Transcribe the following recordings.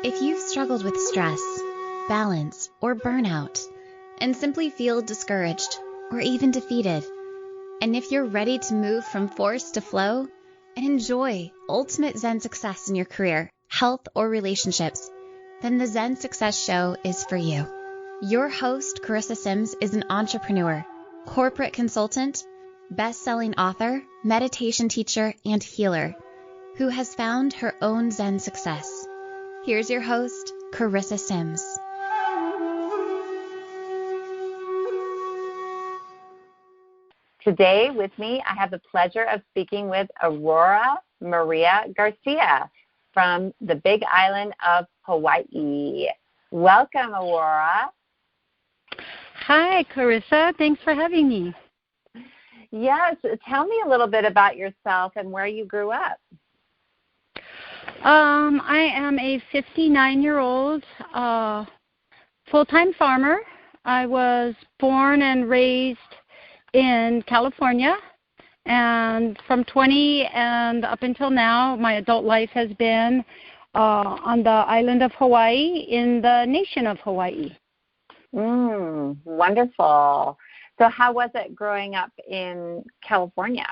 If you've struggled with stress, balance, or burnout, and simply feel discouraged or even defeated, and if you're ready to move from force to flow and enjoy ultimate Zen success in your career, health, or relationships, then the Zen Success Show is for you. Your host, Carissa Sims, is an entrepreneur, corporate consultant, best-selling author, meditation teacher, and healer who has found her own Zen success. Here's your host, Carissa Sims. Today with me, I have the pleasure of speaking with Aurora Maria Garcia from the Big Island of Hawaii. Welcome, Aurora. Hi, Carissa. Thanks for having me. Yes. Tell me a little bit about yourself and where you grew up. I am a 59-year-old full-time farmer. I was born and raised in California, and from 20 and up until now, my adult life has been on the island of Hawaii in the nation of Hawaii. Wonderful. So how was it growing up in California?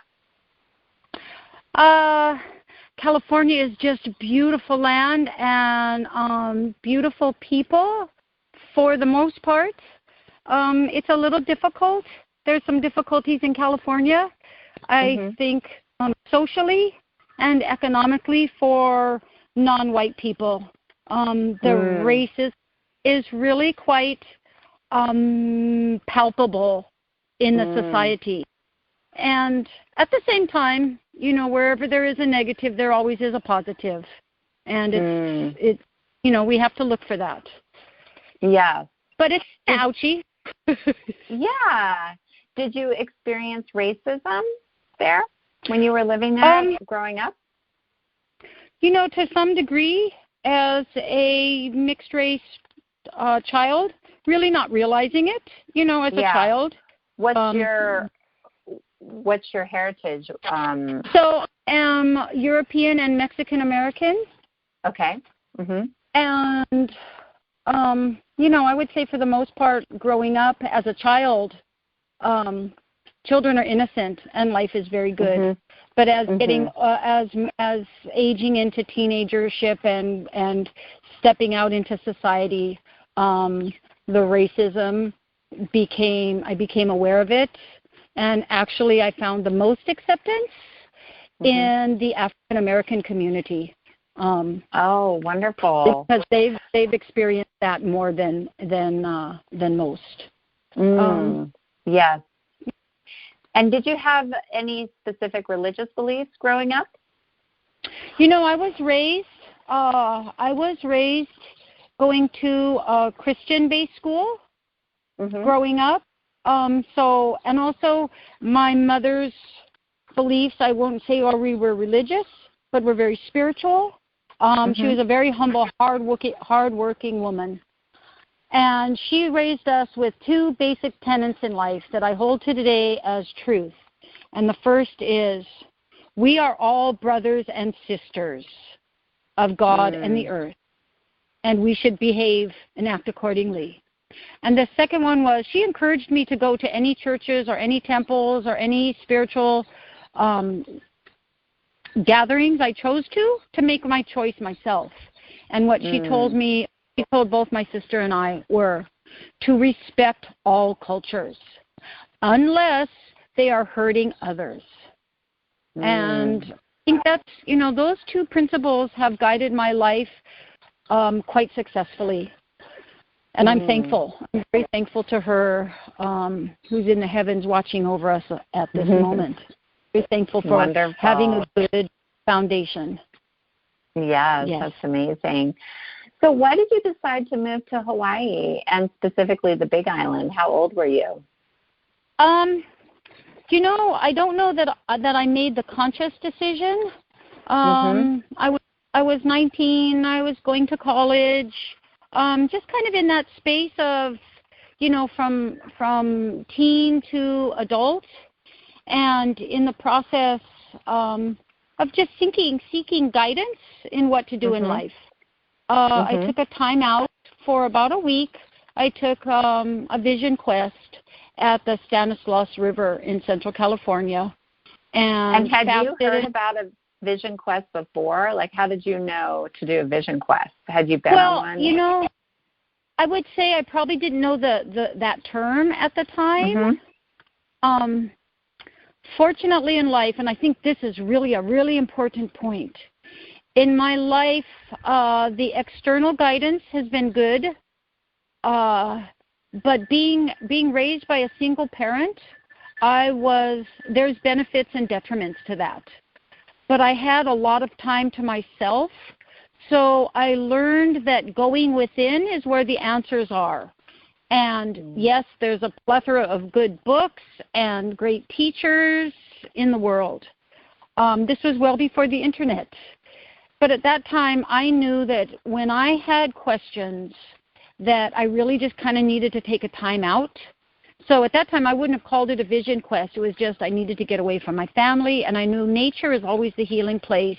California is just beautiful land and beautiful people for the most part. It's a little difficult. There's some difficulties in California, I think, socially and economically for non-white people. The racism is really quite palpable in the society. And at the same time, you know, wherever there is a negative, there always is a positive. And it's we have to look for that. Yeah. But it's ouchy. Yeah. Did you experience racism there when you were living there, growing up? You know, to some degree, as a mixed race child, really not realizing it, as a child. What's your heritage? So I'm European and Mexican American. Okay. And, I would say for the most part, growing up as a child, children are innocent and life is very good. But as getting as aging into teenagership and stepping out into society, the racism I became aware of it. And actually, I found the most acceptance in the African American community. Oh, wonderful! Because they've experienced that more than most. Yes. And did you have any specific religious beliefs growing up? I was raised going to a Christian-based school growing up. And also my mother's beliefs, I won't say we were religious, but we're very spiritual. She was a very humble, hardworking woman. And she raised us with two basic tenets in life that I hold to today as truth. And the first is, we are all brothers and sisters of God and the earth, and we should behave and act accordingly. And the second one was, she encouraged me to go to any churches or any temples or any spiritual gatherings I chose to make my choice myself. And what she told both my sister and I were to respect all cultures unless they are hurting others. And I think that's, those two principles have guided my life quite successfully. And I'm thankful. I'm very thankful to her, who's in the heavens watching over us at this moment. Very thankful for having a good foundation. Yes, that's amazing. So why did you decide to move to Hawaii and specifically the Big Island? How old were you? I don't know that I made the conscious decision. I was 19. I was going to college. Just kind of in that space of, from teen to adult, and in the process of just seeking guidance in what to do in life. I took a time out for about a week. I took a vision quest at the Stanislaus River in Central California. And had you heard about a vision quest before? Like, how did you know to do a vision quest? Had you been on one? Well, you know, I would say I probably didn't know that term at the time. Fortunately in life, and I think this is really a really important point, in my life, the external guidance has been good, but being raised by a single parent, there's benefits and detriments to that. But I had a lot of time to myself, so I learned that going within is where the answers are. And yes, there's a plethora of good books and great teachers in the world. This was well before the internet. But at that time, I knew that when I had questions, that I really just kind of needed to take a time out. So at that time, I wouldn't have called it a vision quest. It was just I needed to get away from my family, and I knew nature is always the healing place.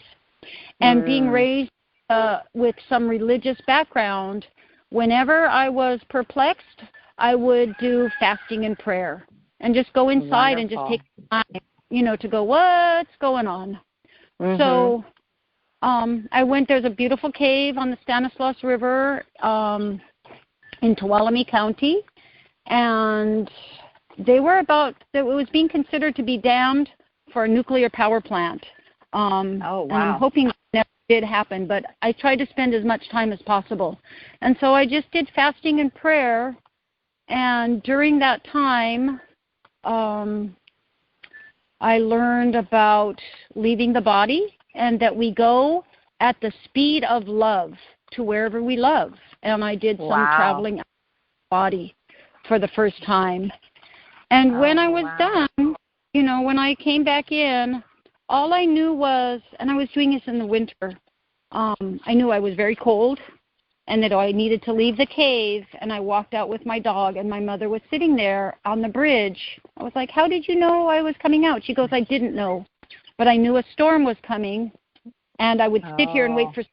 And being raised with some religious background, whenever I was perplexed, I would do fasting and prayer and just go inside and just take time, to go, what's going on? So I went, there's a beautiful cave on the Stanislaus River in Tuolumne County, and it was being considered to be damned for a nuclear power plant. And I'm hoping it never did happen, but I tried to spend as much time as possible. And so I just did fasting and prayer, and during that time, I learned about leaving the body and that we go at the speed of love to wherever we love. And I did some traveling out of the body for the first time. And when I was done, when I came back in, all I knew was, and I was doing this in the winter, I knew I was very cold and that I needed to leave the cave, and I walked out with my dog, and my mother was sitting there on the bridge. I was like, how did you know I was coming out? She goes, I didn't know, but I knew a storm was coming, and I would sit here and wait for someone to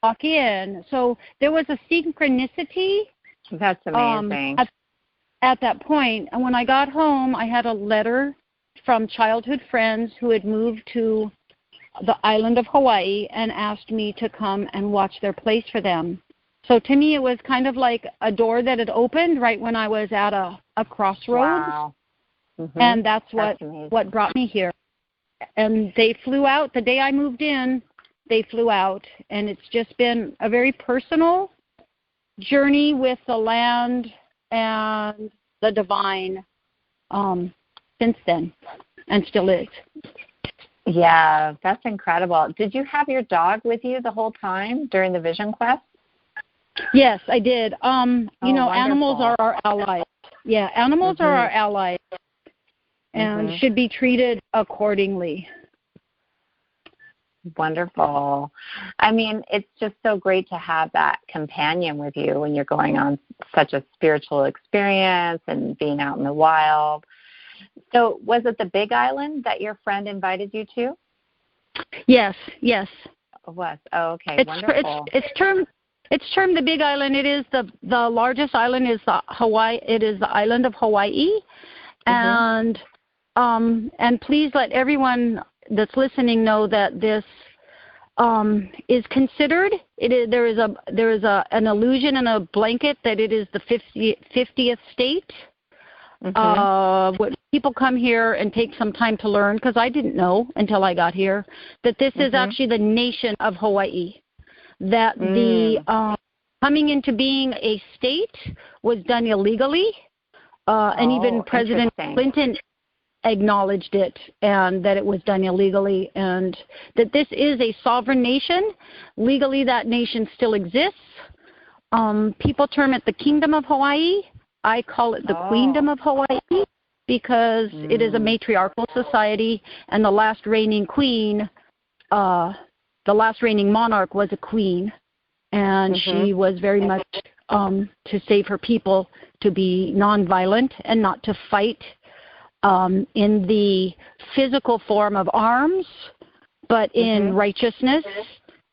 walk in. So there was a synchronicity. That's amazing. At that point, and when I got home, I had a letter from childhood friends who had moved to the island of Hawaii and asked me to come and watch their place for them. So to me, it was kind of like a door that had opened right when I was at a crossroads. Wow. And that's what brought me here. And they flew out the day I moved in. They flew out, and it's just been a very personal journey with the land and the divine since then, and still is. Yeah, that's incredible. Did you have your dog with you the whole time during the vision quest? Yes, I did. Animals are our allies. Yeah, animals are our allies and should be treated accordingly. Wonderful. I mean, it's just so great to have that companion with you when you're going on such a spiritual experience and being out in the wild. So was it the Big Island that your friend invited you to? Yes. It was. Oh, okay. Wonderful. It's termed the Big Island. It is the largest island is Hawaii. It is the island of Hawaii, and please let everyone that's listening know that this is considered. There is an illusion and a blanket that it is the 50th state. When people come here and take some time to learn, because I didn't know until I got here that this is actually the nation of Hawaii. That the coming into being a state was done illegally, and even President Clinton acknowledged it, and that it was done illegally, and that this is a sovereign nation. Legally, that nation still exists. People term it the Kingdom of Hawaii. I call it the Queendom of Hawaii because it is a matriarchal society, and the last reigning queen, the last reigning monarch was a queen, and she was very much to save her people, to be nonviolent and not to fight in the physical form of arms, but in righteousness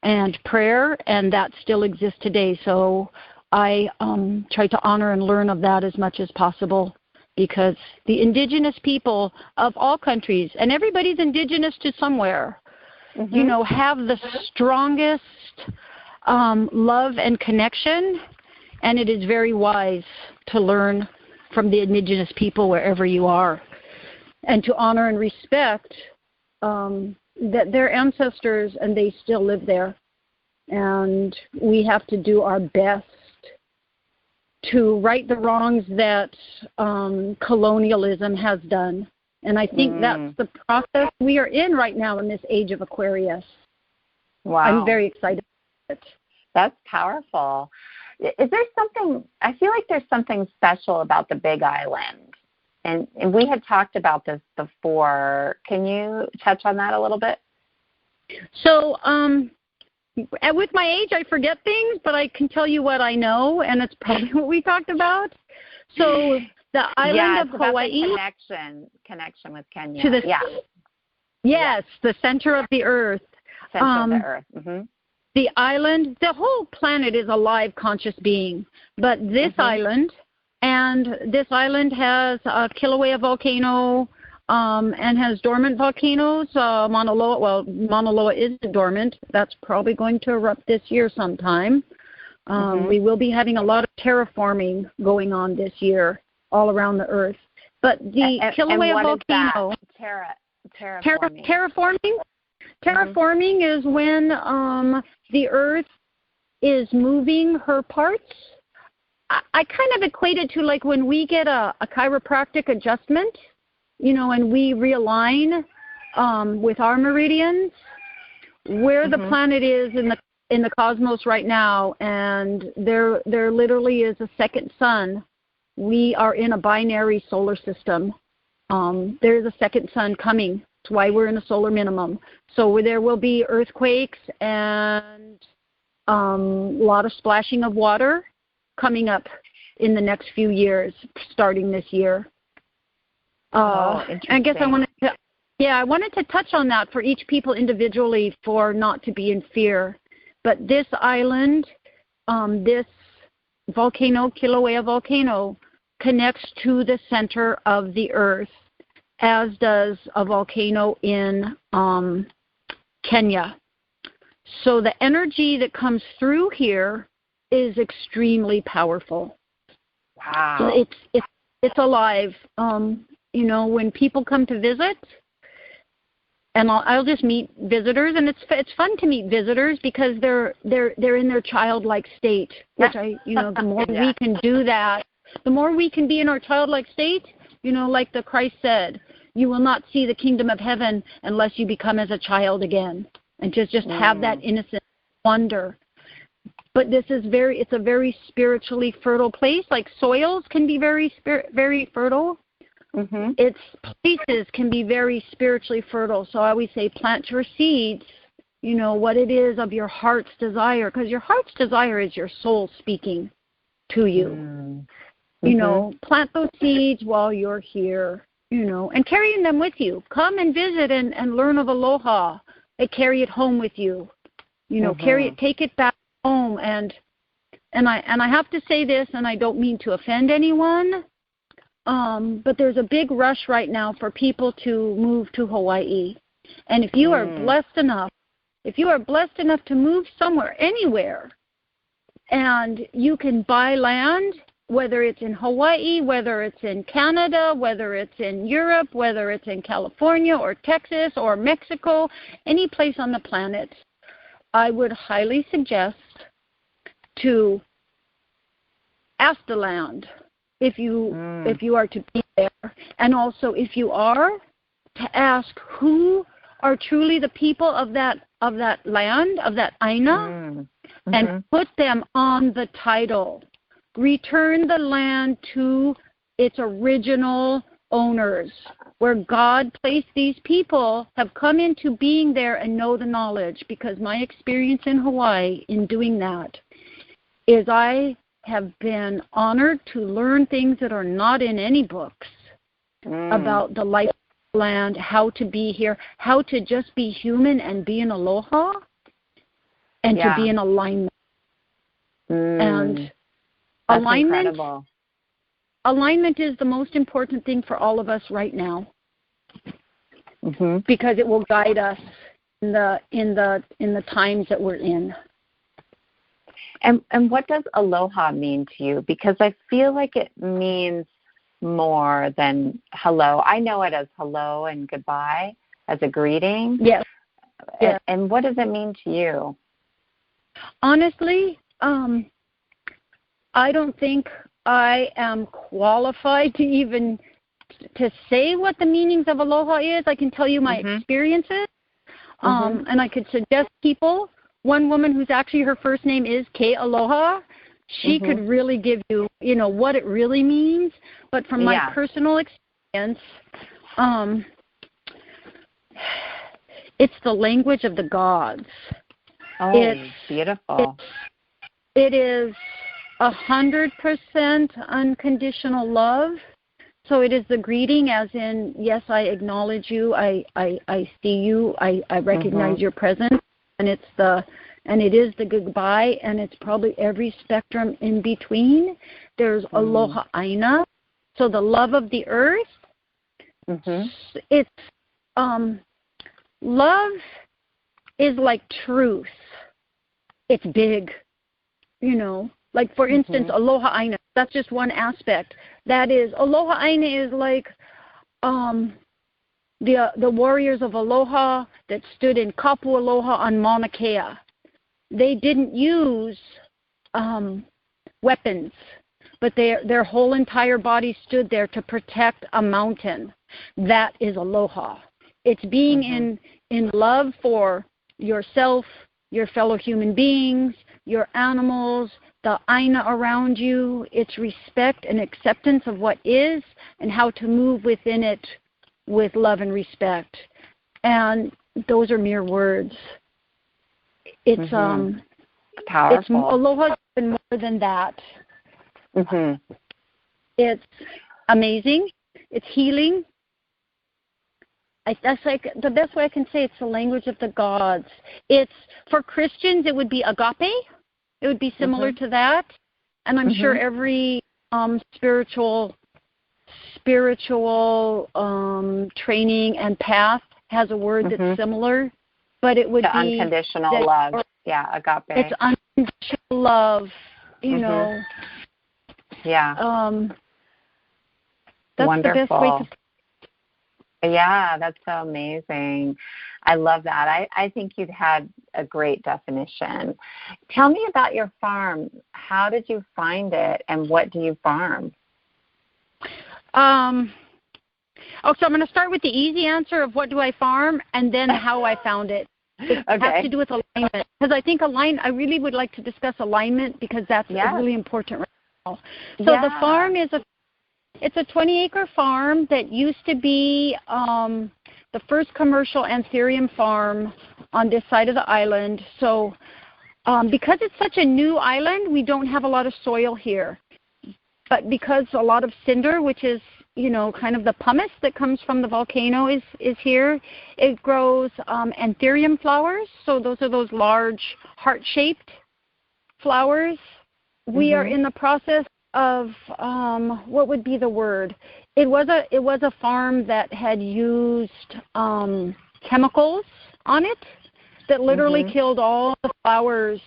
and prayer, and that still exists today. So I try to honor and learn of that as much as possible, because the indigenous people of all countries, and everybody's indigenous to somewhere, have the strongest love and connection, and it is very wise to learn from the indigenous people wherever you are, and to honor and respect that their ancestors, and they still live there. And we have to do our best to right the wrongs that colonialism has done. And I think that's the process we are in right now in this age of Aquarius. Wow. I'm very excited about it. That's powerful. Is there something, I feel like there's something special about the Big Island. And we had talked about this before. Can you touch on that a little bit? So, with my age, I forget things, but I can tell you what I know, and it's probably what we talked about. So, the island of Hawaii. About the connection with Kenya. Yes, the center of the earth. Center of the earth. Mm-hmm. The island, the whole planet is a live, conscious being, but this island, and this island has a Kilauea volcano, and has dormant volcanoes. Mauna Loa isn't dormant. That's probably going to erupt this year sometime. We will be having a lot of terraforming going on this year all around the earth. But the Kilauea volcano. Terraforming? Terraforming is when the earth is moving her parts. I kind of equate it to like when we get a chiropractic adjustment, and we realign with our meridians, where the planet is in the cosmos right now, and there literally is a second sun. We are in a binary solar system. There's a second sun coming. That's why we're in a solar minimum. So there will be earthquakes and a lot of splashing of water coming up in the next few years, starting this year. I guess I wanted to touch on that for each people individually, for not to be in fear. But this island, this volcano, Kilauea volcano, connects to the center of the earth, as does a volcano in Kenya. So the energy that comes through here is extremely powerful. Wow. So it's alive. When people come to visit, and I'll just meet visitors, and it's fun to meet visitors because they're in their childlike state. Which the more we can do that, the more we can be in our childlike state. Like the Christ said, you will not see the kingdom of heaven unless you become as a child again, and just have that innocent wonder. But it's a very spiritually fertile place. Like soils can be very fertile. Its places can be very spiritually fertile. So I always say plant your seeds, what it is of your heart's desire, because your heart's desire is your soul speaking to you. Plant those seeds while you're here, and carrying them with you. Come and visit and learn of Aloha, and carry it home with you. Carry it, take it back home. And I have to say this, and I don't mean to offend anyone, but there's a big rush right now for people to move to Hawaii. And if you are blessed enough to move somewhere, anywhere, and you can buy land, whether it's in Hawaii, whether it's in Canada, whether it's in Europe, whether it's in California or Texas or Mexico, any place on the planet, I would highly suggest to ask the land if you are to be there, and also if you are, to ask who are truly the people of that land, of that aina, and put them on the title. Return the land to its original owners, where God placed these people, have come into being there and know the knowledge. Because my experience in Hawaii in doing that is I have been honored to learn things that are not in any books about the life of the land, how to be here, how to just be human and be in aloha. and to be in alignment. And that's alignment, incredible. Alignment is the most important thing for all of us right now, because it will guide us in the times that we're in. And what does aloha mean to you? Because I feel like it means more than hello. I know it as hello and goodbye, as a greeting. Yes. And what does it mean to you? Honestly, I don't think I am qualified to even to say what the meanings of aloha is. I can tell you my experiences, and I could suggest people. One woman who's actually, her first name is Ke Aloha, she could really give you, what it really means. But from my personal experience, it's the language of the gods. Oh, it's beautiful. It is 100% unconditional love. So it is the greeting, as in, yes, I acknowledge you, I see you, I recognize your presence, and it is the goodbye, and it's probably every spectrum in between. There's aloha aina, so the love of the earth. It's love is like truth. It's big, Like, for instance, aloha aina, that's just one aspect. That is, aloha aina is like the warriors of aloha that stood in kapu aloha on Mauna Kea. They didn't use weapons, but their whole entire body stood there to protect a mountain. That is aloha. It's being in love for yourself, your fellow human beings, your animals, the aina around you. It's respect and acceptance of what is and how to move within it with love and respect. And those are mere words. It's powerful. Aloha is even more than that. It's amazing. It's healing. That's like the best way I can say. It's the language of the gods. It's, for Christians, it would be agape. It would be similar to that. And I'm sure every spiritual training and path has a word that's similar. But it would be unconditional love. Yeah, agape. It's unconditional love, Yeah. That's wonderful. the best way to. Yeah, that's so amazing. I love that. I think you've had a great definition. Tell me about your farm. How did you find it, and what do you farm? So I'm going to start with the easy answer of what do I farm, and then how I found it. It has to do with alignment, because I think I really would like to discuss alignment, because that's really important right now. So the farm is it's a 20-acre farm that used to be the first commercial anthurium farm on this side of the island. So because it's such a new island, we don't have a lot of soil here. But because a lot of cinder, which is, kind of the pumice that comes from the volcano is here, it grows anthurium flowers. So those are those large heart-shaped flowers. We are in the process of what would be the word? It was a farm that had used chemicals on it that literally killed all the flowers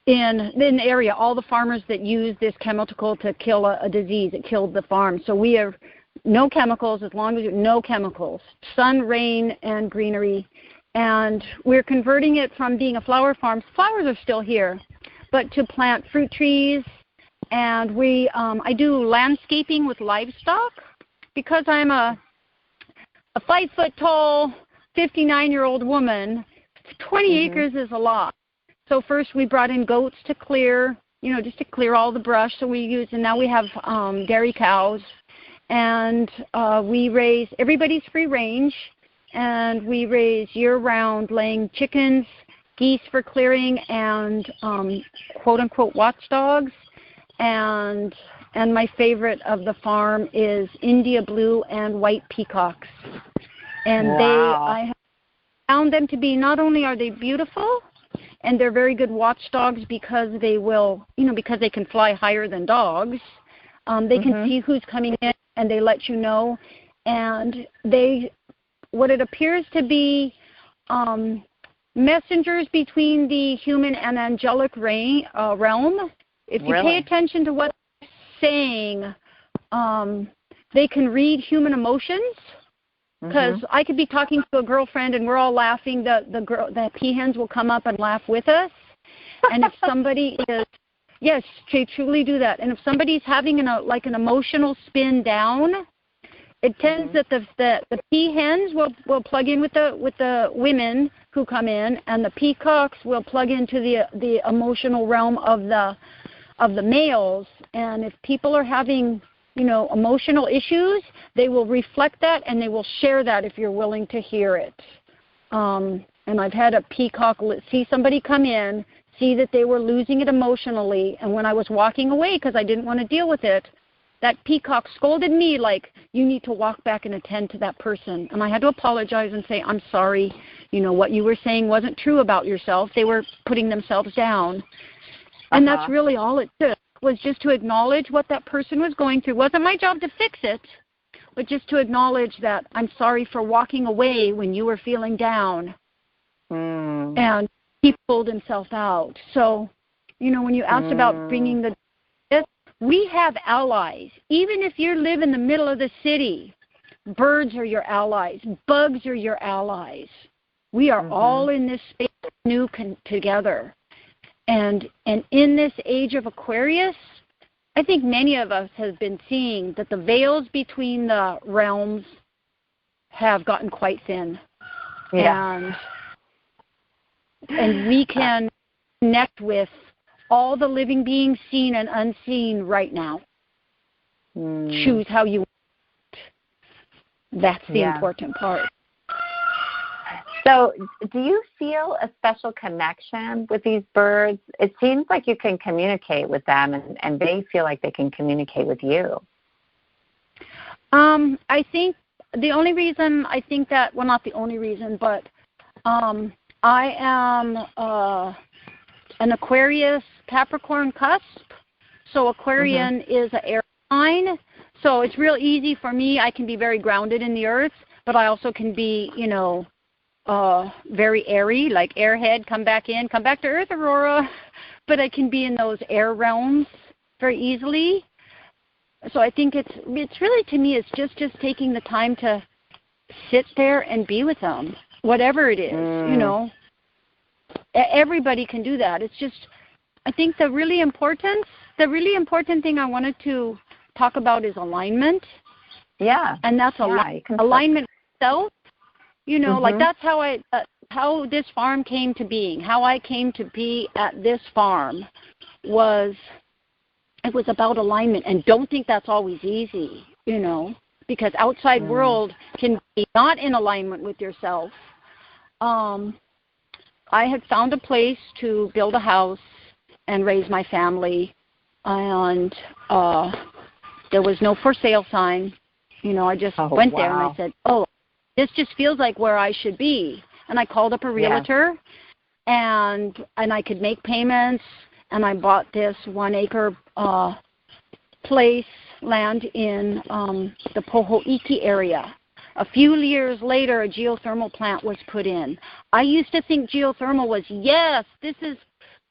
in the area. All the farmers that used this chemical to kill a disease, it killed the farm. So we have no chemicals, as long as no chemicals, sun, rain, and greenery. And we're converting it from being a flower farm. Flowers are still here, but to plant fruit trees. And I do landscaping with livestock, because I'm a 5-foot-tall, 59-year-old woman. 20 acres is a lot. So first we brought in goats to clear, just to clear all the brush. So and now we have dairy cows, and we raise, everybody's free range, and we raise year-round, laying chickens, geese for clearing, and quote-unquote watchdogs. And my favorite of the farm is India blue and white peacocks. And found them to be, not only are they beautiful, and they're very good watchdogs because they will, because they can fly higher than dogs. They can see who's coming in, and they let you know. And what it appears to be messengers between the human and angelic realm. If you pay attention to what they're saying, they can read human emotions. Because I could be talking to a girlfriend and we're all laughing. The peahens will come up and laugh with us. And if somebody is, yes, they truly do that. And if somebody's having an emotional spin down, it tends that the peahens will plug in with the women who come in, and the peacocks will plug into the emotional realm of the males. And if people are having emotional issues, they will reflect that and they will share that if you're willing to hear it. And I've had a peacock see somebody come in, see that they were losing it emotionally, and when I was walking away because I didn't want to deal with it, that peacock scolded me like, you need to walk back and attend to that person. And I had to apologize and say, I'm sorry, what you were saying wasn't true about yourself. They were putting themselves down. And that's really all it took, was just to acknowledge what that person was going through. It wasn't my job to fix it, but just to acknowledge that I'm sorry for walking away when you were feeling down. And he pulled himself out. So, when you asked about bringing we have allies. Even if you live in the middle of the city, birds are your allies. Bugs are your allies. We are all in this space together. And in this age of Aquarius, I think many of us have been seeing that the veils between the realms have gotten quite thin. Yeah. And we can connect with all the living beings seen and unseen right now. Choose how you want. That's the important part. So do you feel a special connection with these birds? It seems like you can communicate with them, and they feel like they can communicate with you. I think the only reason I think that, well, not the only reason, but I am an Aquarius Capricorn cusp. So Aquarian is an air sign. So it's real easy for me. I can be very grounded in the earth, but I also can be, very airy, like airhead, come back to earth, Aurora. But I can be in those air realms very easily. So I think it's really, to me, it's just taking the time to sit there and be with them, whatever it is, Everybody can do that. It's just, I think the really important thing I wanted to talk about is alignment. Yeah. And that's alignment with self. Like that's how this farm came to being. How I came to be at this farm was about alignment. And don't think that's always easy, because outside world can be not in alignment with yourself. I had found a place to build a house and raise my family, and there was no for sale sign. I just went there and I said, this just feels like where I should be. And I called up a realtor, and I could make payments, and I bought this 1 acre land in the Pohoiki area. A few years later, a geothermal plant was put in. I used to think geothermal was, yes, this is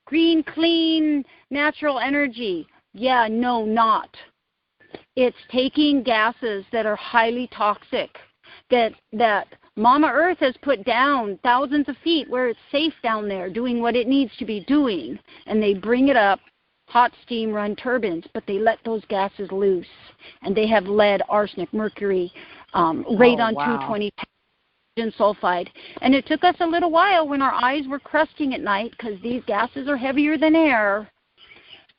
green, clean, natural energy. Yeah, no, not. It's taking gases that are highly toxic, that Mama Earth has put down thousands of feet where it's safe down there doing what it needs to be doing, and they bring it up, hot steam run turbines, but they let those gases loose, and they have lead, arsenic, mercury, radon-222, and sulfide. And it took us a little while when our eyes were crusting at night because these gases are heavier than air,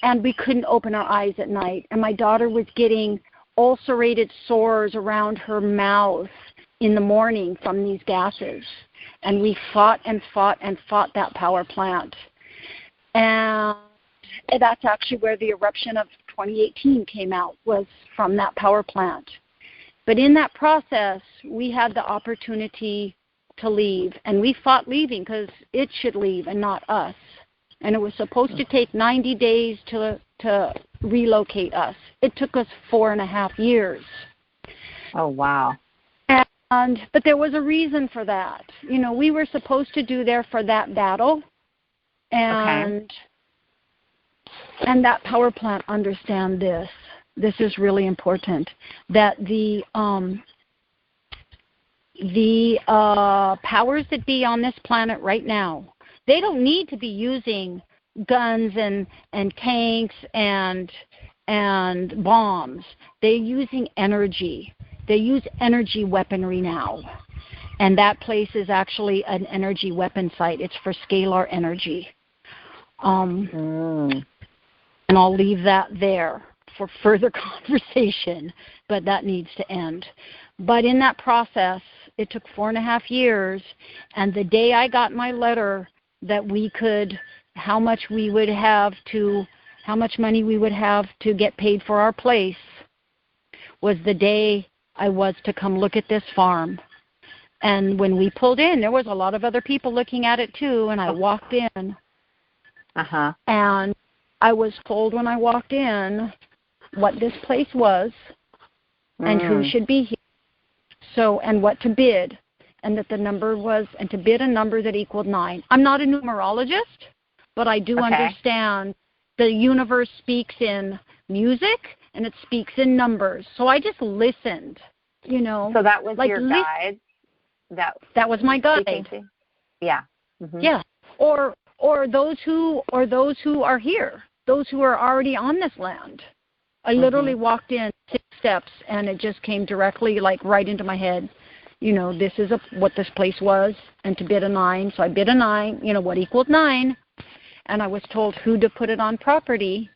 and we couldn't open our eyes at night. And my daughter was getting ulcerated sores around her mouth in the morning from these gases. And we fought that power plant. And that's actually where the eruption of 2018 came out, was from that power plant. But in that process, we had the opportunity to leave, and we fought leaving because it should leave and not us. And it was supposed to take 90 days to relocate us. It took us 4.5 years. Oh, wow. But there was a reason for that. You know, we were supposed to do there for that battle, and that power plant understand this. This is really important, that the powers that be on this planet right now, they don't need to be using guns and tanks and bombs. They're using energy. They use energy weaponry now. And that place is actually an energy weapon site. It's for scalar energy. And I'll leave that there for further conversation, but that needs to end. But in that process, it took 4.5 years, and the day I got my letter that we could, how much money we would have to get paid for our place, was the day I was to come look at this farm. And when we pulled in, there was a lot of other people looking at it too, and I walked in. And I was told when I walked in what this place was and who should be here. So, and what to bid, and that the number was, and to bid a number that equaled 9. I'm not a numerologist, but I do understand the universe speaks in music and it speaks in numbers. So I just listened, you know. So that was like your guide? That was my guide. Yeah. Yeah. Or those who are here, those who are already on this land. I literally walked in 6 steps, and it just came directly, like, right into my head. You know, this is what this place was, and to bid a 9. So I bid a 9, you know, what equaled 9. And I was told who to put it on property.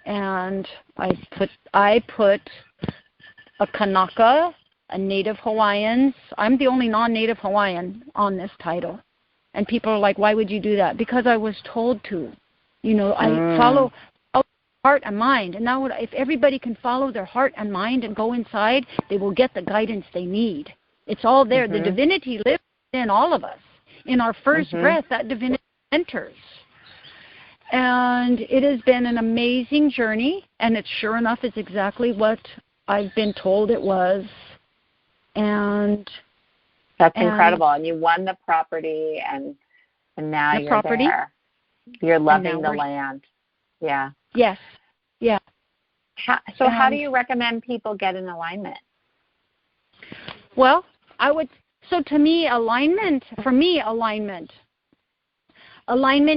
And I put a Kanaka, a Native Hawaiians. I'm the only non-Native Hawaiian on this title. And people are like, why would you do that? Because I was told to. You know, I follow heart and mind. And now if everybody can follow their heart and mind and go inside, they will get the guidance they need. It's all there. The divinity lives in all of us. In our first breath, that divinity enters. And it has been an amazing journey, and it sure enough is exactly what I've been told it was. And that's incredible. And you won the property, and now you're there. You're loving the land. Yeah. Yes. Yeah. How do you recommend people get in alignment? Well, to me, alignment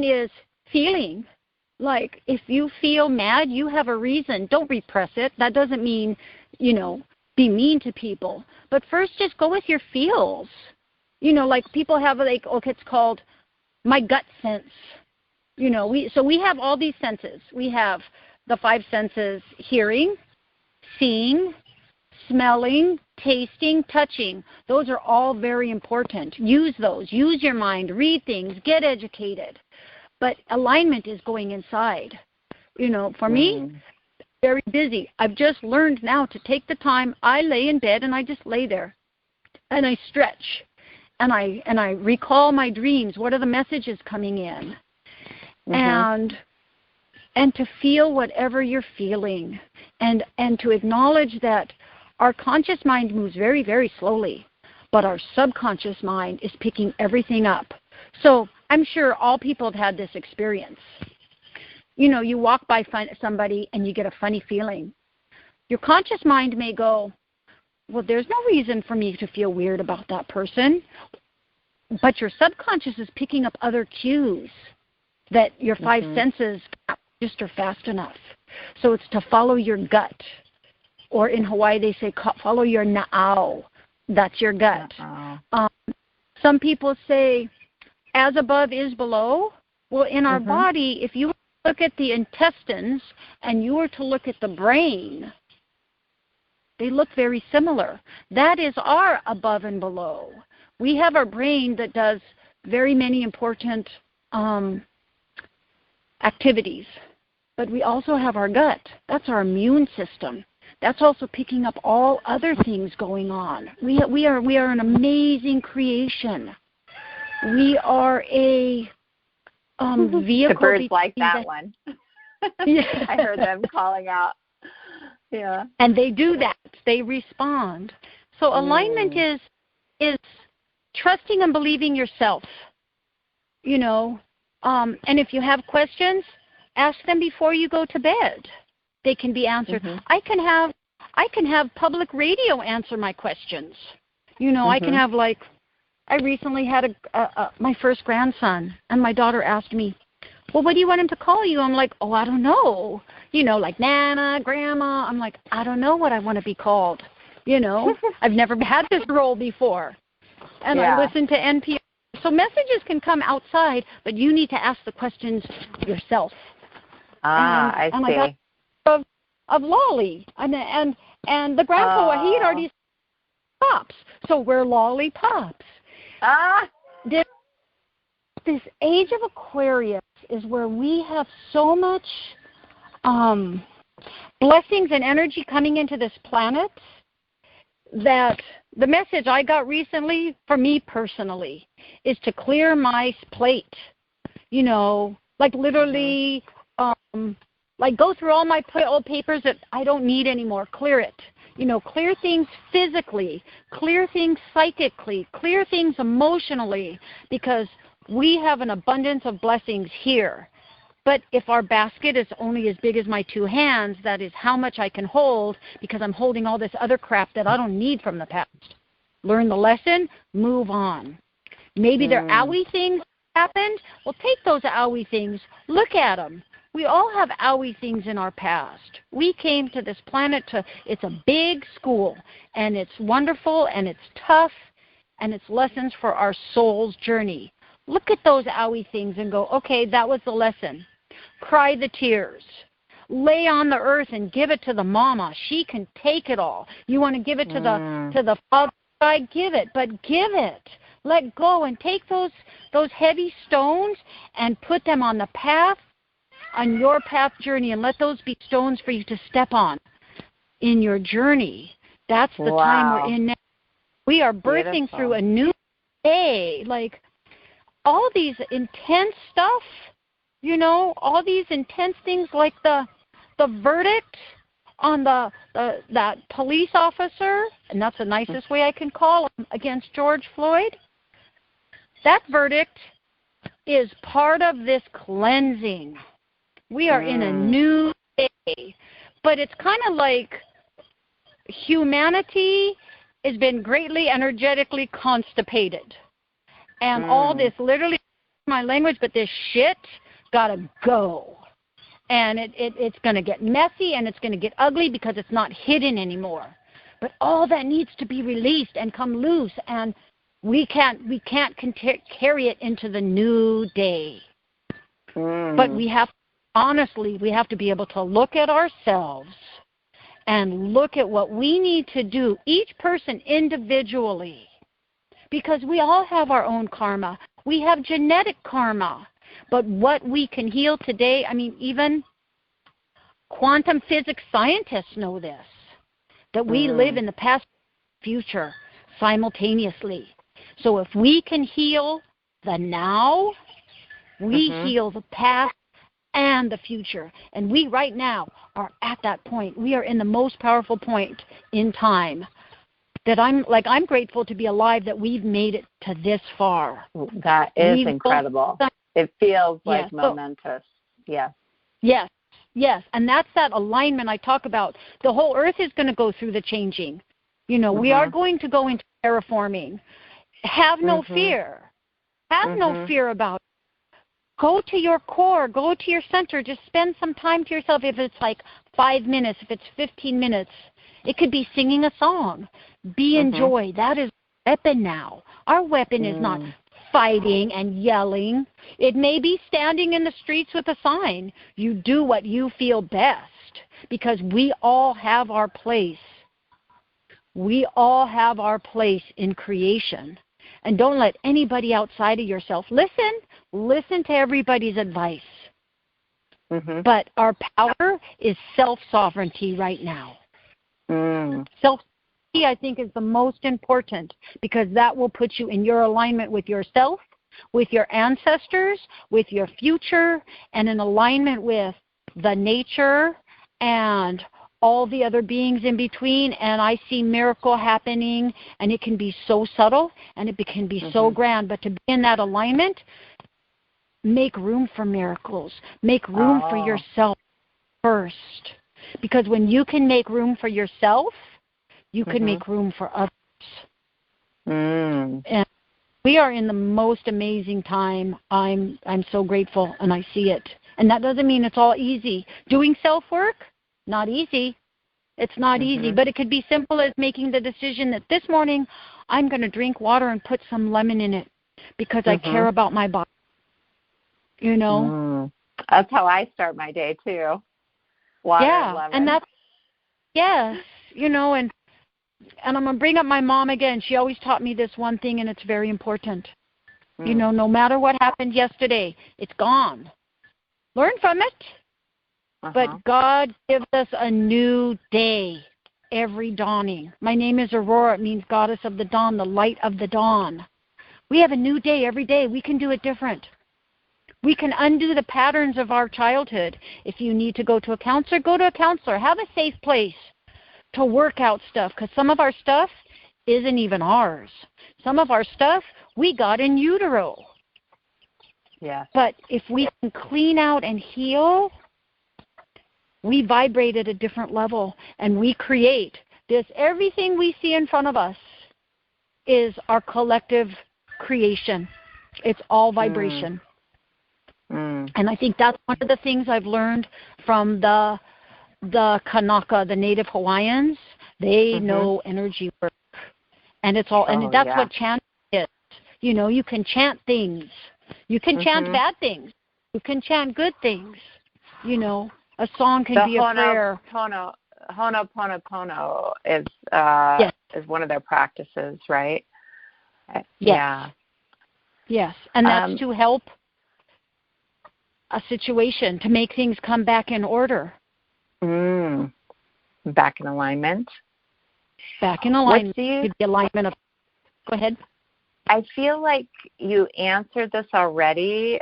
is feeling. Like, if you feel mad, you have a reason. Don't repress it. That doesn't mean, you know, be mean to people. But first, just go with your feels. You know, like people have, like, okay, it's called my gut sense. You know, we have all these senses. We have the 5 senses: hearing, seeing, smelling, tasting, touching. Those are all very important. Use those. Use your mind. Read things. Get educated. But alignment is going inside. You know, for me, very busy. I've just learned now to take the time. I lay in bed and I just lay there, and I stretch, and I recall my dreams. What are the messages coming in? And to feel whatever you're feeling, and to acknowledge that our conscious mind moves very, very slowly, but our subconscious mind is picking everything up. So I'm sure all people have had this experience. You know, you walk by somebody and you get a funny feeling. Your conscious mind may go, well, there's no reason for me to feel weird about that person. But your subconscious is picking up other cues that your 5 senses can't register fast enough. So it's to follow your gut. Or in Hawaii, they say follow your na'au. That's your gut. Some people say, as above is below. Well, in our body, if you look at the intestines and you were to look at the brain, they look very similar. That is our above and below. We have our brain that does very many important activities, but we also have our gut. That's our immune system. that's also picking up all other things going on. We are an amazing creation. We are a vehicle. The birds like that one. Yeah. I heard them calling out. Yeah. And they do that. They respond. So alignment is trusting and believing yourself. You know, and if you have questions, ask them before you go to bed. They can be answered. I can have public radio answer my questions. You know, I can have, like, I recently had my first grandson, and my daughter asked me, well, what do you want him to call you? I'm like, oh, I don't know. You know, like Nana, Grandma. I'm like, I don't know what I want to be called. You know, I've never had this role before. And I listen to NPR. So messages can come outside, but you need to ask the questions yourself. I see. I got of Lolly, and the grandpa, he had already pops. So we're lollipops. This age of Aquarius is where we have so much blessings and energy coming into this planet that the message I got recently, for me personally, is to clear my plate. You know, like literally, like go through all my old papers that I don't need anymore, clear it. You know, clear things physically, clear things psychically, clear things emotionally, because we have an abundance of blessings here. But if our basket is only as big as my two hands, that is how much I can hold, because I'm holding all this other crap that I don't need from the past. Learn the lesson, move on. Maybe there are owie things happened. Well, take those owie things, look at them. We all have owie things in our past. We came to this planet it's a big school, and it's wonderful, and it's tough, and it's lessons for our soul's journey. Look at those owie things and go, okay, that was the lesson. Cry the tears. Lay on the earth and give it to the mama. She can take it all. You want to give it to the father, I give it, but give it. Let go and take those heavy stones and put them on the path, on your path journey, and let those be stones for you to step on in your journey. That's the time we're in now. We are birthing through a new day. Like all these intense stuff, you know, all these intense things, like the verdict on that police officer, and that's the nicest way I can call him, against George Floyd. That verdict is part of this cleansing. We are in a new day, but it's kind of like humanity has been greatly energetically constipated. And all this, literally, my language, but this shit gotta go. And it's going to get messy, and it's going to get ugly because it's not hidden anymore. But all that needs to be released and come loose, and we can't carry it into the new day. But we have, honestly, we have to be able to look at ourselves and look at what we need to do, each person individually, because we all have our own karma. We have genetic karma. But what we can heal today, I mean, even quantum physics scientists know this, that we live in the past and future simultaneously. So if we can heal the now, we heal the past and the future. And we right now are at that point. We are in the most powerful point in time that I'm grateful to be alive, that we've made it to this far. That is incredible. It feels like momentous. Yes. Yes. Yes. And that's that alignment I talk about. The whole earth is going to go through the changing. You know, we are going to go into terraforming. Have no fear. Have no fear about it. Go to your core. Go to your center. Just spend some time to yourself. If it's like 5 minutes, if it's 15 minutes, it could be singing a song. Be in joy. That is our weapon now. Our weapon is not fighting and yelling. It may be standing in the streets with a sign. You do what you feel best, because we all have our place. We all have our place in creation. And don't let anybody outside of yourself listen to everybody's advice. But our power is self-sovereignty right now. Self-esteem, I think, is the most important, because that will put you in your alignment with yourself, with your ancestors, with your future, and in alignment with the nature and all the other beings in between. And I see miracle happening, and it can be so subtle and it can be so grand. But to be in that alignment, make room for miracles. Make room for yourself first. Because when you can make room for yourself, you can make room for others. And we are in the most amazing time. I'm so grateful, and I see it. And that doesn't mean it's all easy. Doing self-work, not easy. It's not easy, but it could be simple as making the decision that this morning I'm going to drink water and put some lemon in it because I care about my body. You know? That's how I start my day, too. Water and lemon. And that's, yes, you know, and I'm going to bring up my mom again. She always taught me this one thing, and it's very important. You know, no matter what happened yesterday, it's gone. Learn from it. But God gives us a new day every dawning. My name is Aurora. It means goddess of the dawn, the light of the dawn. We have a new day every day. We can do it different. We can undo the patterns of our childhood. If you need to go to a counselor, go to a counselor. Have a safe place to work out stuff, because some of our stuff isn't even ours. Some of our stuff we got in utero. Yes. But if we can clean out and heal, we vibrate at a different level, and we create this. Everything we see in front of us is our collective creation. It's all vibration. And I think that's one of the things I've learned from the Kanaka, the Native Hawaiians. They know energy work, and it's all, and that's what chanting is. You know, you can chant things. You can chant bad things. You can chant good things. You know, a song can be a prayer. Ho'oponopono is one of their practices, right? Yes. Yes, and that's to help a situation, to make things come back in order. Back in alignment. Back in alignment. The alignment of. Go ahead. I feel like you answered this already.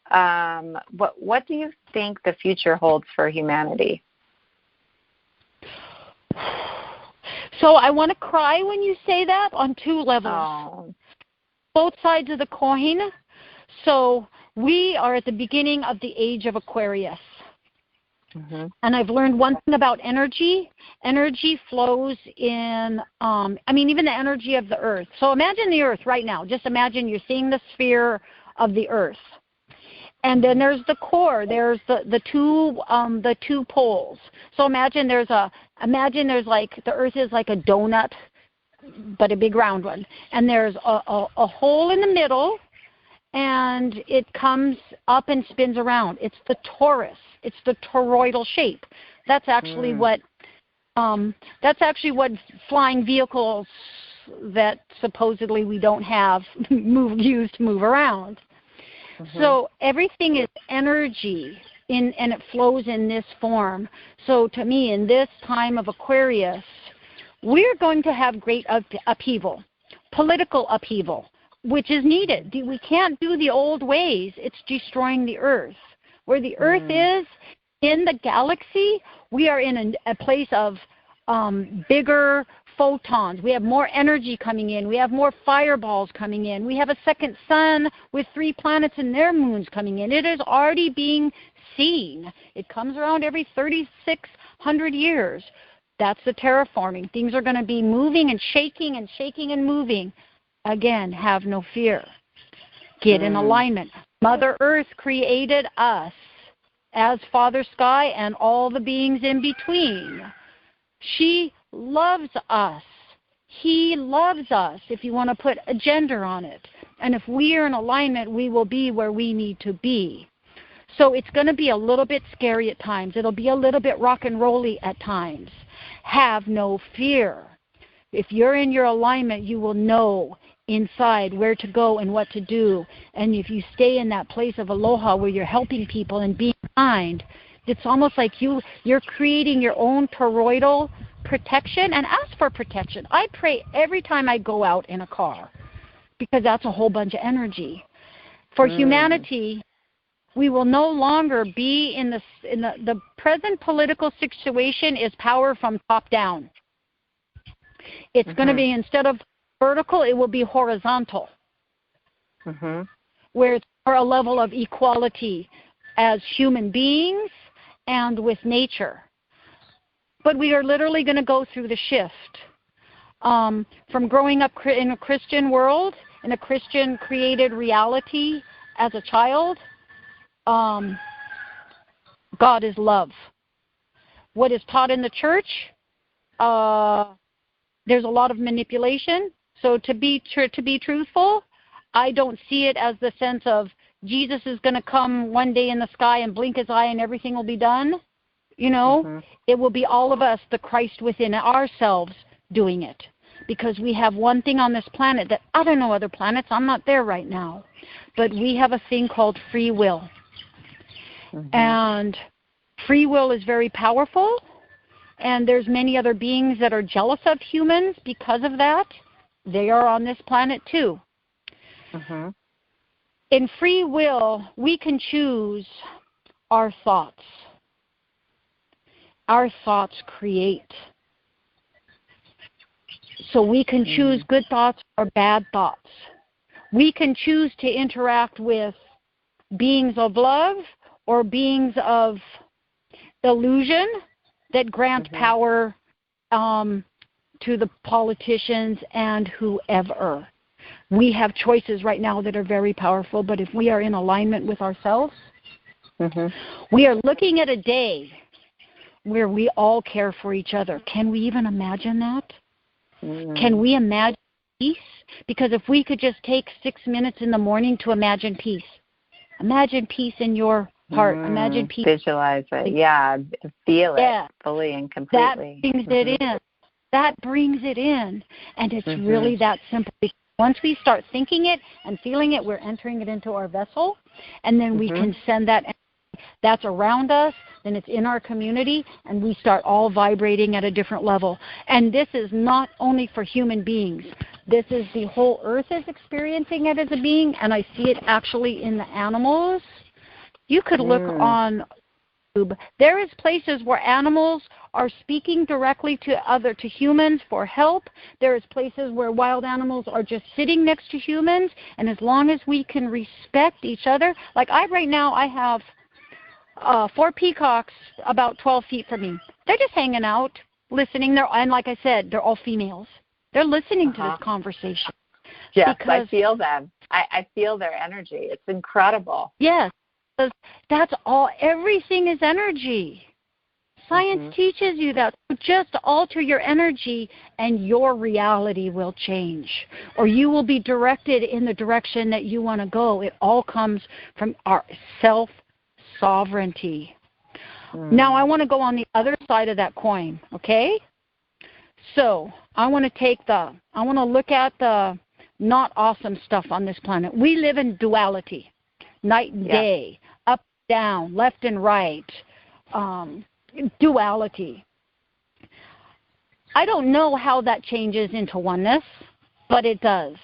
What do you think the future holds for humanity? So I want to cry when you say that on two levels. Both sides of the coin. So we are at the beginning of the age of Aquarius. And I've learned one thing about energy. Energy flows in, even the energy of the earth. So imagine the earth right now. Just imagine you're seeing the sphere of the earth. And then there's the core. There's the two poles. So imagine there's like, the earth is like a donut, but a big round one. And there's a hole in the middle, and it comes up and spins around. It's the torus. It's the toroidal shape. That's actually what flying vehicles that supposedly we don't have use to move around. So everything is energy, and it flows in this form. So to me, in this time of Aquarius, we're going to have great upheaval, political upheaval, which is needed. We can't do the old ways. It's destroying the earth. Where the earth is in the galaxy, we are in a place of bigger photons. We have more energy coming in. We have more fireballs coming in. We have a second sun with 3 planets and their moons coming in. It is already being seen. It comes around every 3,600 years. That's the terraforming. Things are going to be moving and shaking and moving. Again, have no fear. Get in alignment. Mother Earth created us as Father Sky and all the beings in between. She loves us. He loves us, if you want to put a gender on it. And if we are in alignment, we will be where we need to be. So it's going to be a little bit scary at times. It'll be a little bit rock and rolly at times. Have no fear. If you're in your alignment, you will know inside where to go and what to do. And if you stay in that place of aloha where you're helping people and being kind, it's almost like you're creating your own toroidal protection and ask for protection. I pray every time I go out in a car because that's a whole bunch of energy. For humanity, we will no longer be in the present political situation is power from top down. It's going to be, instead of vertical, it will be horizontal, where it's for a level of equality as human beings and with nature. But we are literally going to go through the shift from growing up in a Christian world, in a Christian created reality as a child. God is love. What is taught in the church, there's a lot of manipulation. So to be truthful, I don't see it as the sense of Jesus is going to come one day in the sky and blink his eye and everything will be done. You know, it will be all of us, the Christ within ourselves, doing it. Because we have one thing on this planet that I don't know other planets. I'm not there right now. But we have a thing called free will. And free will is very powerful. And there's many other beings that are jealous of humans because of that. They are on this planet too. In free will, we can choose our thoughts. Our thoughts create. So we can choose good thoughts or bad thoughts. We can choose to interact with beings of love or beings of illusion that grant power to the politicians and whoever. We have choices right now that are very powerful, but if we are in alignment with ourselves, we are looking at a day where we all care for each other. Can we even imagine that? Can we imagine peace? Because if we could just take 6 minutes in the morning to imagine peace. Imagine peace in your heart. Imagine peace. Visualize it. Yeah. Feel it fully and completely. That brings it in. That brings it in. And it's really that simple. Once we start thinking it and feeling it, we're entering it into our vessel. And then we can send that energy that's around us, then it's in our community, and we start all vibrating at a different level. And this is not only for human beings. This is the whole earth is experiencing it as a being, and I see it actually in the animals. You could look on YouTube. There is places where animals are speaking directly to humans for help. There is places where wild animals are just sitting next to humans, and as long as we can respect each other, like right now I have 4 peacocks about 12 feet from me. They're just hanging out, listening. And like I said, they're all females. They're listening to this conversation. Yes, I feel them. I feel their energy. It's incredible. Yes, that's all. Everything is energy. Science teaches you that. Just alter your energy and your reality will change. Or you will be directed in the direction that you want to go. It all comes from our self-sovereignty. Now I want to go on the other side of that coin, okay? So I want to look at the not awesome stuff on this planet. We live in duality, night and day, up, down, left and right, duality. I don't know how that changes into oneness, but it does.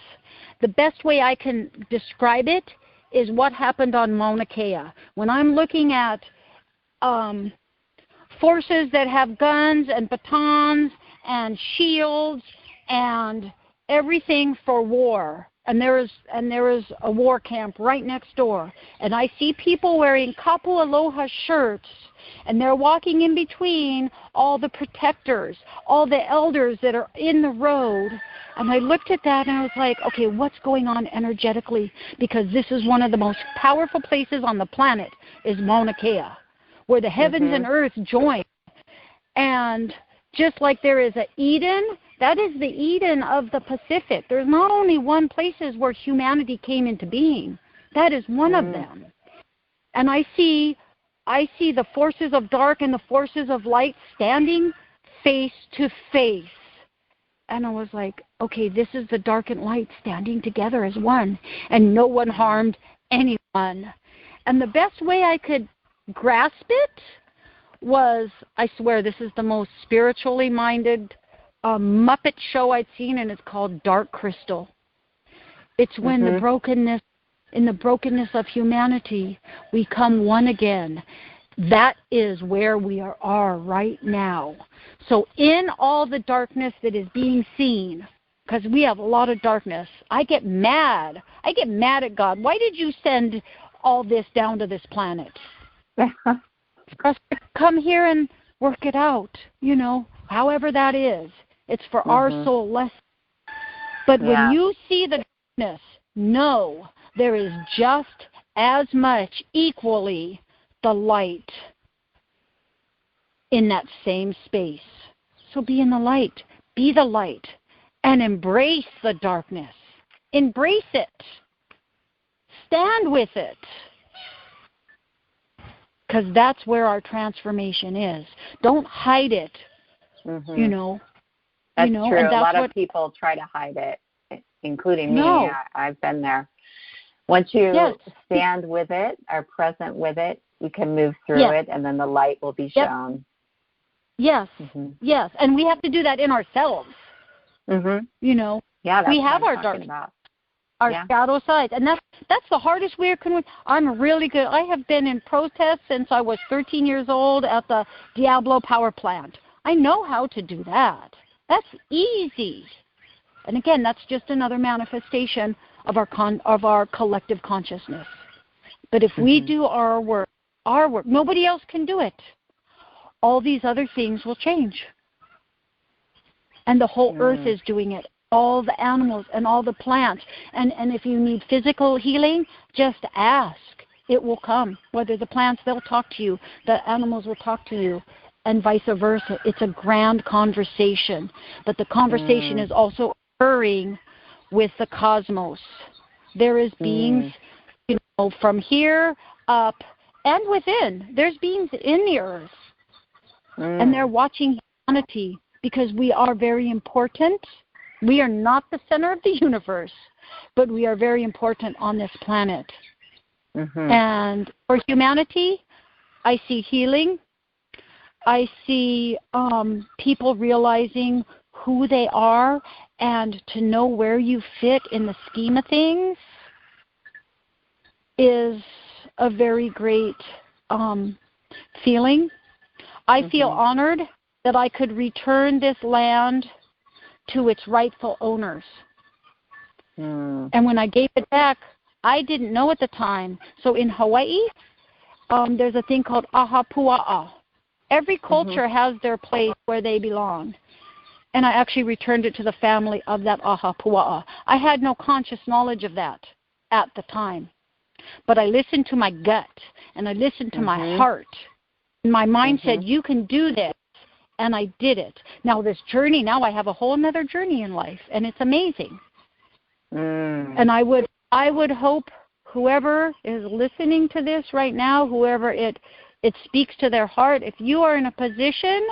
The best way I can describe it is what happened on Mauna Kea. When I'm looking at forces that have guns and batons and shields and everything for war, and there is a war camp right next door, and I see people wearing kapu aloha shirts, and they're walking in between all the protectors, all the elders that are in the road. And I looked at that and I was like, okay, what's going on energetically? Because this is one of the most powerful places on the planet is Mauna Kea, where the heavens and earth join. And just like there is an Eden, that is the Eden of the Pacific. There's not only one places where humanity came into being. That is one of them. And I see the forces of dark and the forces of light standing face to face. And I was like, okay, this is the dark and light standing together as one, and no one harmed anyone. And the best way I could grasp it was, I swear, this is the most spiritually minded Muppet show I'd seen, and it's called Dark Crystal. It's when the brokenness, in the brokenness of humanity, we come one again. That is where we are right now. So in all the darkness that is being seen, because we have a lot of darkness, I get mad. I get mad at God. Why did you send all this down to this planet? For us to come here and work it out, you know, however that is. It's for our soul lesson. But when you see the darkness, know there is just as much, equally, the light in that same space. So be in the light. Be the light. And embrace the darkness. Embrace it. Stand with it. Because that's where our transformation is. Don't hide it. You know. That's you know, true. and that's a lot of people try to hide it, including me. I've been there. Once you stand with it, are present with it, you can move through it, and then the light will be shown. Yes, yes. And we have to do that in ourselves. You know, we have our dark, our shadow sides, and that's the hardest we can. I'm really good. I have been in protest since I was 13 years old at the Diablo power plant. I know how to do that. That's easy. And again, that's just another manifestation of our collective consciousness. But if we do our work, nobody else can do it. All these other things will change. And the whole earth is doing it. All the animals and all the plants. And if you need physical healing, just ask. It will come. Whether the plants, they'll talk to you. The animals will talk to you. And vice versa. It's a grand conversation. But the conversation is also occurring with the cosmos. There is beings, you know, from here up and within. There's beings in the earth. And they're watching humanity because we are very important. We are not the center of the universe, but we are very important on this planet. And for humanity, I see healing. I see people realizing who they are and to know where you fit in the scheme of things is a very great feeling. I feel honored that I could return this land to its rightful owners. And when I gave it back, I didn't know at the time. So in Hawaii, there's a thing called aha pua'a. Every culture has their place where they belong. And I actually returned it to the family of that aha pua'a. I had no conscious knowledge of that at the time. But I listened to my gut, and I listened to my heart. And my mind said, you can do this. And I did it. Now this journey, now I have a whole other journey in life, and it's amazing. And I would hope whoever is listening to this right now, whoever it speaks to their heart, if you are in a position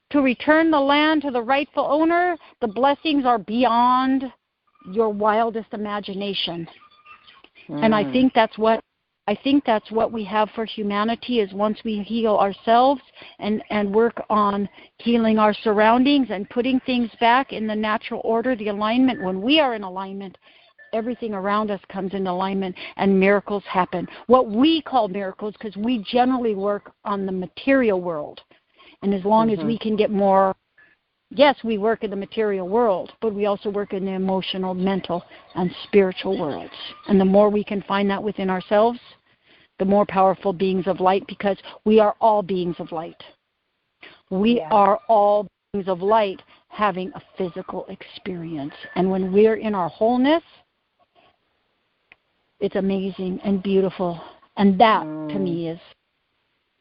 to return the land to the rightful owner, the blessings are beyond your wildest imagination. And I think that's what we have for humanity is once we heal ourselves and work on healing our surroundings and putting things back in the natural order, the alignment. When we are in alignment, everything around us comes in alignment and miracles happen. What we call miracles, because we generally work on the material world. And as long as we can get more, yes, we work in the material world, but we also work in the emotional, mental, and spiritual worlds. And the more we can find that within ourselves, the more powerful beings of light, because we are all beings of light. We are all beings of light having a physical experience. And when we're in our wholeness, it's amazing and beautiful. And that, to me, is,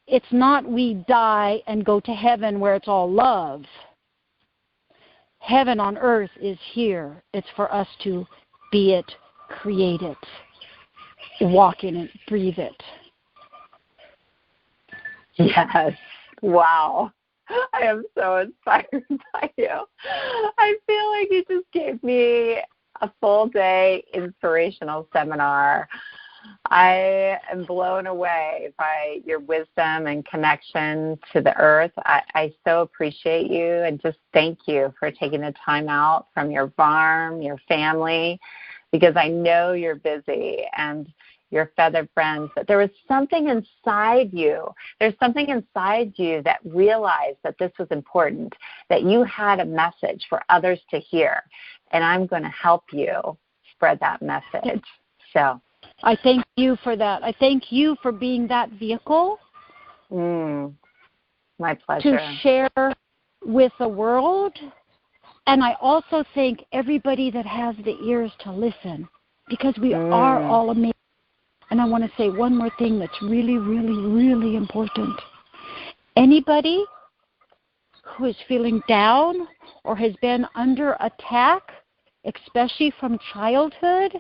it's not we die and go to heaven where it's all love. Heaven on earth is here. It's for us to be it, create it, walk in it, breathe it. Yes. Wow. I am so inspired by you. I feel like you just gave me a full day inspirational seminar I am blown away by your wisdom and connection to the earth. I so appreciate you and just thank you for taking the time out from your farm, your family, because I know you're busy and your feathered friends, but there was something inside you. There's something inside you that realized that this was important, that you had a message for others to hear, and I'm going to help you spread that message. So I thank you for that. I thank you for being that vehicle. My pleasure. To share with the world. And I also thank everybody that has the ears to listen, because we are all amazing. And I want to say one more thing that's really, really, really important. Anybody who is feeling down or has been under attack, especially from childhood,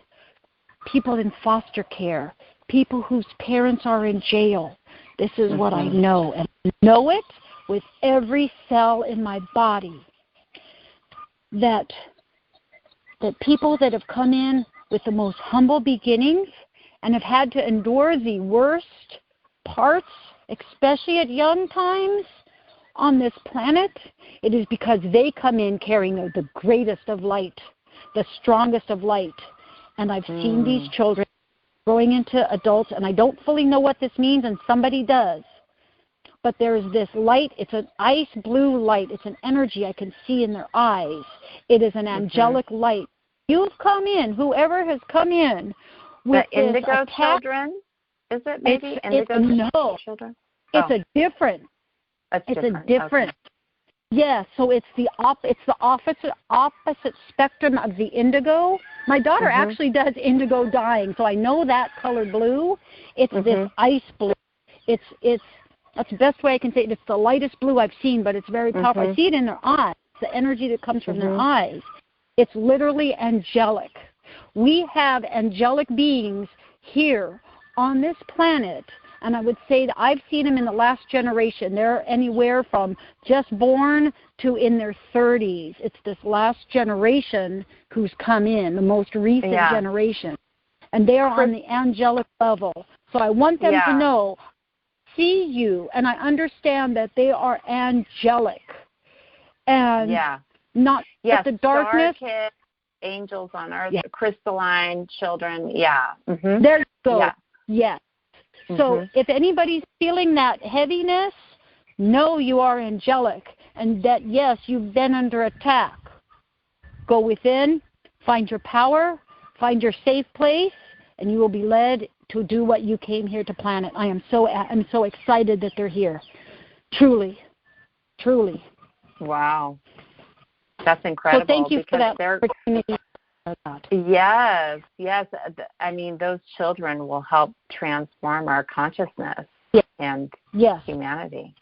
people in foster care, people whose parents are in jail, this is what I know, and I know it with every cell in my body, that people that have come in with the most humble beginnings and have had to endure the worst parts, especially at young times on this planet, it is because they come in carrying the greatest of light, the strongest of light. And I've seen these children growing into adults, and I don't fully know what this means, and somebody does. But there's this light. It's an ice blue light. It's an energy I can see in their eyes. It is an angelic light. You've come in, whoever has come in, with the indigo children, is it maybe indigo children? It's a different. Yeah, so it's the opposite spectrum of the indigo. My daughter actually does indigo dyeing, so I know that color blue. It's this ice blue. It's that's the best way I can say it. It's the lightest blue I've seen, but it's very powerful. I see it in their eyes, the energy that comes from their eyes. It's literally angelic. We have angelic beings here on this planet, and I would say that I've seen them in the last generation. They're anywhere from just born to in their 30s. It's this last generation who's come in, the most recent generation, and they are on the angelic level. So I want them to know, see you, and I understand that they are angelic, and not the darkness. Angels on earth, crystalline children, There you go. Yes. So if anybody's feeling that heaviness, know you are angelic, and that, yes, you've been under attack. Go within, find your power, find your safe place, and you will be led to do what you came here to planet. I'm so excited that they're here. Truly. Truly. Wow. That's incredible. So thank you for that opportunity. Yes. I mean, those children will help transform our consciousness and humanity.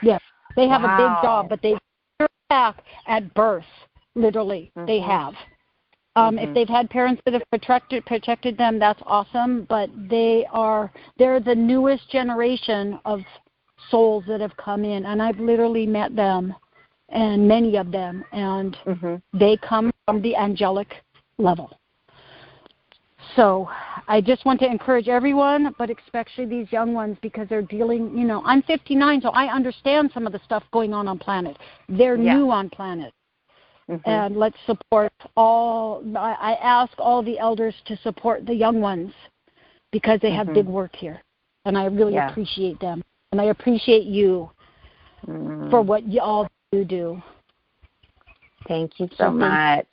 Yes, they have a big job, but they back at birth. Literally, they have. If they've had parents that have protected them, that's awesome. But they're the newest generation of souls that have come in, and I've literally met them. And many of them, and they come from the angelic level. So I just want to encourage everyone, but especially these young ones, because they're dealing, I'm 59, so I understand some of the stuff going on planet. They're new on planet. And let's support I ask all the elders to support the young ones, because they have big work here. And I really appreciate them. And I appreciate you for what you all do. Thank you so much.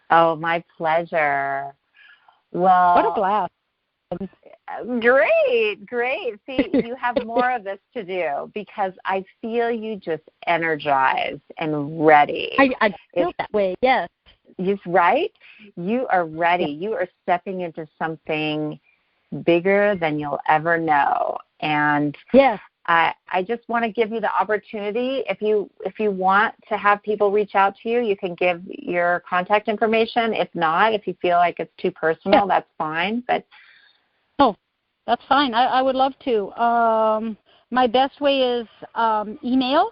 Oh, my pleasure. Well, what a blast. Great. See, you have more of this to do, because I feel you just energized and ready. I feel that way, yes. Right? You are ready. You are stepping into something bigger than you'll ever know. And I just want to give you the opportunity. If you want to have people reach out to you, you can give your contact information. If not, if you feel like it's too personal, that's fine. But that's fine. I would love to. My best way is email.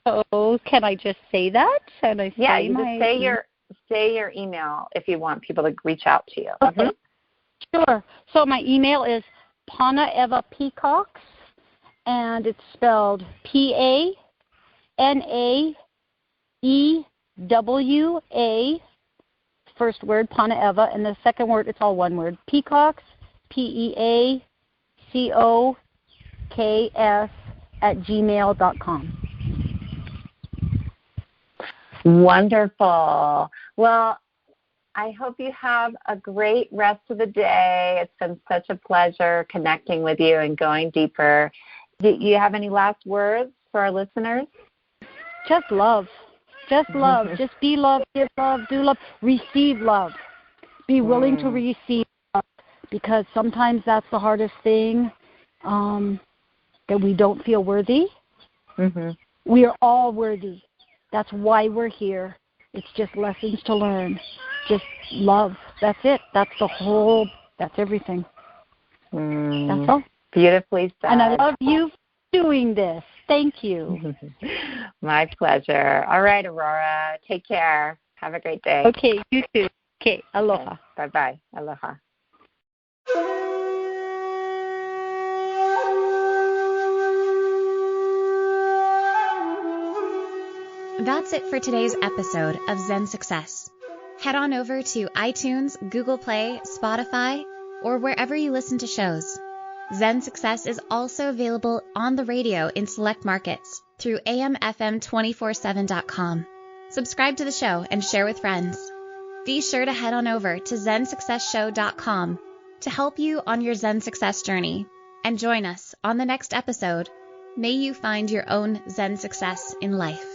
So can I just say that? Can I say say say your email if you want people to reach out to you. Okay. Sure. So my email is Pana Peacocks, and it's spelled PANAEWA. First word, Pana, and the second word, it's all one word. Peacocks, PEACOKS @gmail.com. Wonderful. Well, I hope you have a great rest of the day. It's been such a pleasure connecting with you and going deeper. Do you have any last words for our listeners? Just love. Just love. Just be love, give love, do love, receive love. Be willing to receive love, because sometimes that's the hardest thing, that we don't feel worthy. We are all worthy. That's why we're here. It's just lessons to learn. Just love. That's it. That's everything. That's all. Beautifully said. And I love you doing this. Thank you. My pleasure. All right, Aurora. Take care. Have a great day. Okay, you too. Okay, aloha. Bye-bye. Aloha. That's it for today's episode of Zen Success. Head on over to iTunes, Google Play, Spotify, or wherever you listen to shows. Zen Success is also available on the radio in select markets through amfm247.com. Subscribe to the show and share with friends. Be sure to head on over to zensuccessshow.com to help you on your Zen Success journey. And join us on the next episode. May you find your own Zen success in life.